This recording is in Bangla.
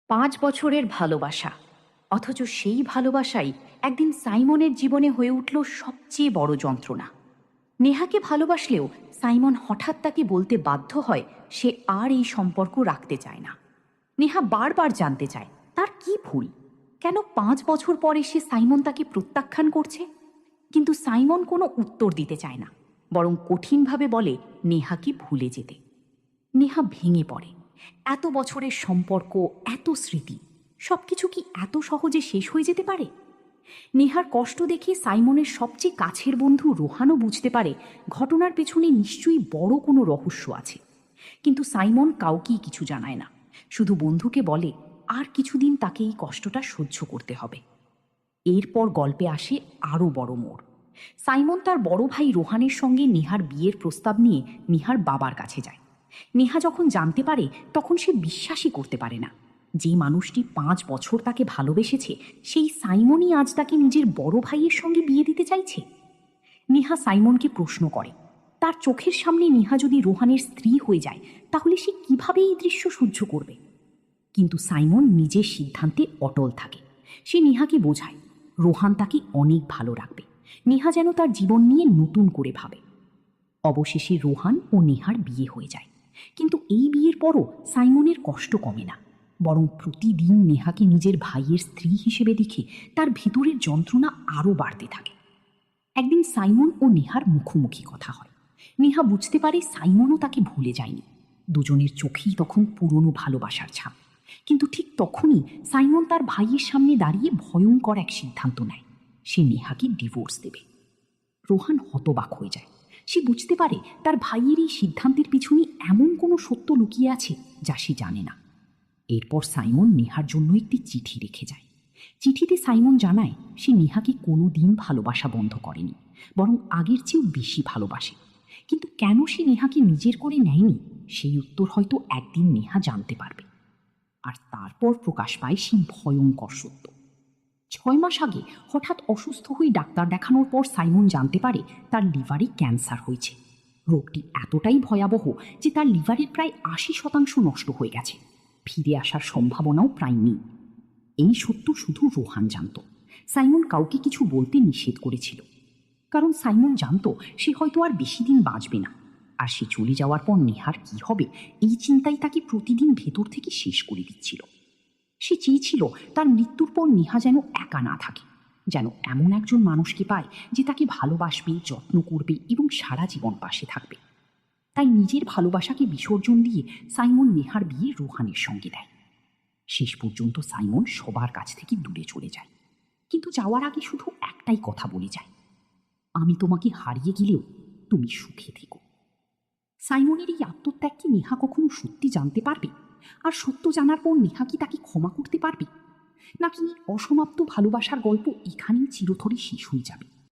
5 বছরের ভালোবাসা, অথচ সেই ভালোবাসাই একদিন সাইমনের জীবনে হয়ে উঠল সবচেয়ে বড় যন্ত্রণা। নেহাকে ভালোবাসলেও সাইমন হঠাৎ তাকে বলতে বাধ্য হয় সে আর এই সম্পর্ক রাখতে চায় না। নেহা বারবার জানতে চায় তার কি ভুল, কেন 5 বছর পরে সে সাইমন তাকে প্রত্যাখ্যান করছে। কিন্তু সাইমন কোনো উত্তর দিতে চায় না, বরং কঠিনভাবে বলে নেহাকে ভুলে যেতে। নেহা ভেঙে পড়ে। এত বছরের সম্পর্ক, এত স্মৃতি, সবকিছু কি এত সহজে শেষ হয়ে যেতে পারে? নেহার কষ্ট দেখে সাইমনের সবচেয়ে কাছের বন্ধু রোহানও বুঝতে পারে ঘটনার পেছনে নিশ্চয়ই বড় কোনো রহস্য আছে। কিন্তু সাইমন কাউকেই কিছু জানায় না, শুধু বন্ধুকে বলে আর কিছুদিন তাকে এই কষ্টটা সহ্য করতে হবে। এরপর গল্পে আসে আরও বড় মোড়। সাইমন তার বড় ভাই রোহানের সঙ্গে নেহার বিয়ের প্রস্তাব নিয়ে নেহার বাবার কাছে যায়। নেহা যখন জানতে পারে তখন সে বিশ্বাসই করতে পারে না, যে মানুষটি 5 বছর তাকে ভালোবেসেছে সেই সাইমনই আজ তাকে নিজের বড় ভাইয়ের সঙ্গে বিয়ে দিতে চাইছে। নেহা সাইমনকে প্রশ্ন করে তার চোখের সামনে নেহা যদি রোহানের স্ত্রী হয়ে যায় তাহলে সে কিভাবে এই দৃশ্য সহ্য করবে। কিন্তু সাইমন নিজের সিদ্ধান্তে অটল থাকে। সে নেহাকে বোঝায় রোহান তাকে অনেক ভালো রাখবে, নেহা যেন তার জীবন নিয়ে নতুন করে ভাবে। অবশেষে রোহান ও নেহার বিয়ে হয়ে যায়। কিন্তু এই বিয়ের পরও সাইমনের কষ্ট কমে না, বরং প্রতিদিন নেহাকে নিজের ভাইয়ের স্ত্রী হিসেবে দেখে তার ভিতরের যন্ত্রণা আরও বাড়তে থাকে। একদিন সাইমন ও নেহার মুখোমুখি কথা হয়। নেহা বুঝতে পারে সাইমনও তাকে ভুলে যায়নি। দুজনের চোখেই তখন পুরনো ভালোবাসার ছাপ। কিন্তু ঠিক তখনই সাইমন তার ভাইয়ের সামনে দাঁড়িয়ে ভয়ঙ্কর এক সিদ্ধান্ত নেয়। সে নেহাকে ডিভোর্স দেবে। রোহান হতবাক হয়ে যায়। সে বুঝতে পারে তার ভাইয়ের এই সিদ্ধান্তের পিছনে এমন কোনো সত্য লুকিয়ে আছে যা সে জানে না। এরপর সাইমন নেহার জন্য একটি চিঠি রেখে যায়। চিঠিতে সাইমন জানায় সে নেহাকে কোনো দিন ভালোবাসা বন্ধ করেনি, বরং আগের চেয়েও বেশি ভালোবাসে। কিন্তু কেন সে নেহাকে নিজের করে নেয়নি সেই উত্তর হয়তো একদিন নেহা জানতে পারবে। আর তারপর প্রকাশ পায় সেই ভয়ঙ্কর সত্য। 6 মাস আগে হঠাৎ অসুস্থ হয়ে ডাক্তার দেখানোর পর সাইমন জানতে পারে তার লিভারে ক্যান্সার হয়েছে। রোগটি এতটাই ভয়াবহ যে তার লিভারের প্রায় 80% নষ্ট হয়ে গেছে, ফিরে আসার সম্ভাবনাও প্রায় নেই। এই সত্য শুধু রোহান জানত। সাইমন কাউকে কিছু বলতে নিষেধ করেছিল, কারণ সাইমন জানত সে হয়তো আর বেশি দিন বাঁচবে না। আর সে চলে যাওয়ার পর নেহার কি হবে এই চিন্তাই তাকে প্রতিদিন ভেতর থেকে শেষ করে দিচ্ছিল। সে চেয়েছিল তার মৃত্যুর পর নেহা যেন একা না থাকে, যেন এমন একজন মানুষকে পায় যে তাকে ভালোবাসবে, যত্ন করবে এবং সারা জীবন পাশে থাকবে। তাই নিজের ভালোবাসাকে বিসর্জন দিয়ে সাইমন নেহার বিয়ে রোহানের সঙ্গে দেয়। শেষ পর্যন্ত সাইমন সবার কাছ থেকে দূরে চলে যায়, কিন্তু যাওয়ার আগে শুধু একটাই কথা বলে যায়, আমি তোমাকে হারিয়ে গেলেও তুমি সুখে থেকো। সাইমনের এই আত্মত্যাগ কি নেহা কখনো সত্যি জানতে পারবে? আর সত্য জানার পর নেহা কি তাকে ক্ষমা করতে পারবে, নাকি অসমাপ্ত ভালোবাসার গল্প এখানেই চিরতরে শেষ হয়ে যাবে?